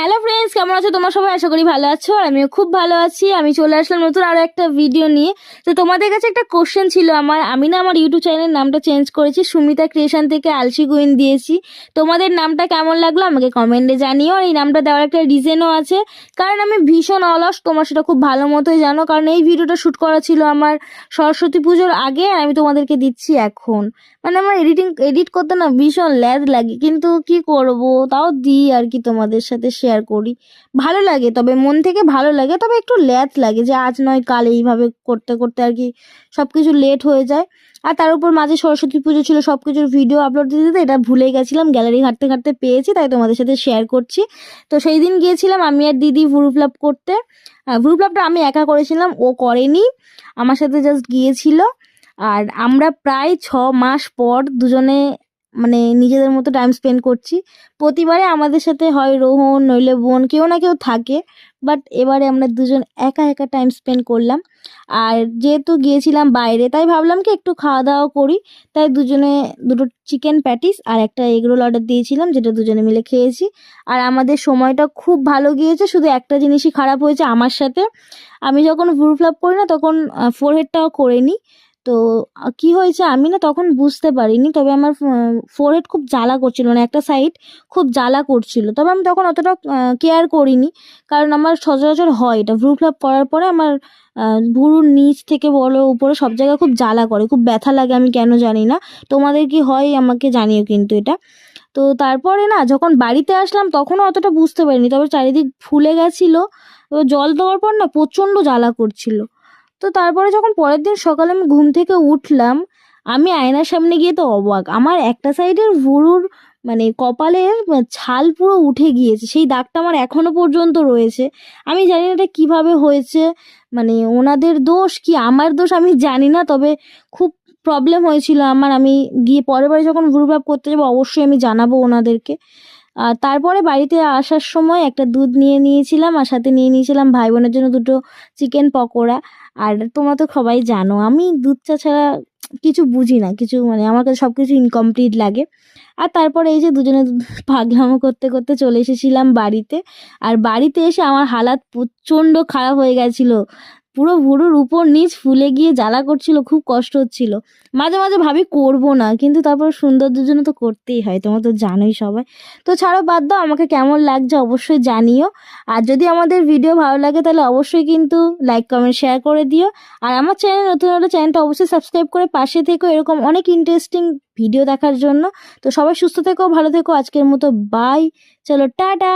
Hello friends, কেমন আছো তোমরা সবাই? আশা করি ভালো আছো। আর আমিও খুব ভালো আছি। আমি চলে আসলাম নতুন আরো একটা ভিডিও নিয়ে। তো তোমাদের কাছে একটা কোশ্চেন ছিল আমি না আমার ইউটিউব চ্যানেলের নামটা চেঞ্জ করেছি, সুমিতা ক্রিয়েশন থেকে আলসি গুইন দিয়েছি। তোমাদের নামটা কেমন লাগলো আমাকে কমেন্টে জানিও। আর এই নামটা দেওয়ার একটা রিজনও আছে, কারণ আমি ভীষণ অলস, তোমরা সেটা খুব ভালো মতোই জানো। কারণ এই ভিডিওটা শ্যুট করা ছিল আমার সরস্বতী পুজোর আগে, আর আমি তোমাদেরকে দিচ্ছি এখন। মানে আমার এডিট করতে না ভীষণ ল্যাজ লাগে, কিন্তু কি করব, তাও দিই আর কি, তোমাদের সাথে শেয়ার করি। ভালো লাগে, তবে মন থেকে ভালো লাগে, তবে একটু ল্যাজ লাগে যে আজ নয় কাল এইভাবে করতে করতে আর কি সবকিছু লেট হয়ে যায়। আর তার উপর মাঝে সরস্বতী পুজো ছিল, সবকিছুর ভিডিও আপলোড দিতে দিতে এটা ভুলে গেছিলাম, গ্যালারি ঘাঁটতে ঘাঁটতে পেয়েছি, তাই তোমাদের সাথে শেয়ার করছি। তো সেই দিন গিয়েছিলাম আমি আর দিদি ভুরু প্লাপ করতে। ভুরু প্লাপটা আমি একা করেছিলাম, ও করেনি, আমার সাথে জাস্ট গিয়েছিল। আর আমরা প্রায় 6 মাস পর দুজনে মানে নিজেদের মতো টাইম স্পেন্ড করছি। প্রতিবারে আমাদের সাথে হয় রোহন নইলে বোন, কেউ না কেউ থাকে, বাট এবারে আমরা দুজন একা একা টাইম স্পেন্ড করলাম। আর যেহেতু গিয়েছিলাম বাইরে, তাই ভাবলাম কি একটু খাওয়া দাওয়া করি, তাই দুজনে দুটো চিকেন প্যাটিস আর একটা এগরোল অর্ডার দিয়েছিলাম, যেটা দুজনে মিলে খেয়েছি। আর আমাদের সময়টা খুব ভালো গিয়েছে, শুধু একটা জিনিসই খারাপ হয়েছে আমার সাথে। আমি যখন ভুরু ফ্লাপ করি না, তখন ফোরহেডটাও করে নিই। তো কি হয়েছে আমি না তখন বুঝতে পারিনি, তবে আমার ফোরহেড খুব জ্বালা করছিল, মানে একটা সাইড খুব জ্বালা করছিল। তবে আমি তখন অতটা কেয়ার করিনি, কারণ আমার সচরাচর হয় এটা, ভ্রু ফ্লাপ করার পরে আমার ভুরুর নিচ থেকে বলো উপরে সব জায়গায় খুব জ্বালা করে, খুব ব্যথা লাগে, আমি কেন জানি না। তোমাদের কি হয় আমাকে জানিও কিন্তু এটা। তো তারপরে না যখন বাড়িতে আসলাম তখনও অতটা বুঝতে পারিনি, তবে চারিদিক ফুলে গেছিলো। এবার জল দেওয়ার পর না প্রচণ্ড জ্বালা করছিল। তো তারপরে যখন পরের দিন সকালে আমি ঘুম থেকে উঠলাম, আমি আয়নার সামনে গিয়ে তো অবাক, আমার একটা সাইডের ভুরুর মানে কপালের ছাল পুরো উঠে গিয়েছে, সেই দাগটা আমার এখনো পর্যন্ত রয়েছে। আমি জানি না এটা কীভাবে হয়েছে, মানে ওনাদের দোষ কি আমার দোষ আমি জানি না, তবে খুব প্রবলেম হয়েছিল আমার। আমি গিয়ে পরের বারে যখন ভুরু ভাব করতে যাবো অবশ্যই আমি জানাবো ওনাদেরকে। আর তারপরে বাড়িতে আসার সময় একটা দুধ নিয়ে নিয়েছিলাম, আর সাথে নিয়ে নিয়েছিলাম ভাই বোনের জন্য দুটো চিকেন পকোড়া। আর তোমরা তো সবাই জানো আমি দুধ চা ছাড়া কিছু বুঝি না, কিছু মানে আমার কাছে সব কিছু ইনকমপ্লিট লাগে। আর তারপরে এই যে দুজনে পাগলামো করতে করতে চলে এসেছিলাম বাড়িতে। আর বাড়িতে এসে আমার হালাত প্রচণ্ড খারাপ হয়ে গেছিলো, পুরো ভুরুর উপর নিচ ফুলে গিয়ে জ্বালা করছিল, খুব কষ্ট হচ্ছিল। মাঝে মাঝে ভাবি করবো না, কিন্তু তারপর সৌন্দর্যের জন্য তো করতেই হয়, তোমরা তো জানোই সবাই। তো ছাড়ো, বাদ দাও, আমাকে কেমন লাগছে অবশ্যই জানিও। আর যদি আমাদের ভিডিও ভালো লাগে তাহলে অবশ্যই কিন্তু লাইক কমেন্ট শেয়ার করে দিও। আর আমার চ্যানেল নতুন হলে চ্যানেলটা অবশ্যই সাবস্ক্রাইব করে পাশে থেকো এরকম অনেক ইন্টারেস্টিং ভিডিও দেখার জন্য। তো সবাই সুস্থ থেকো, ভালো থেকো, আজকের মতো বাই, চলো টাটা।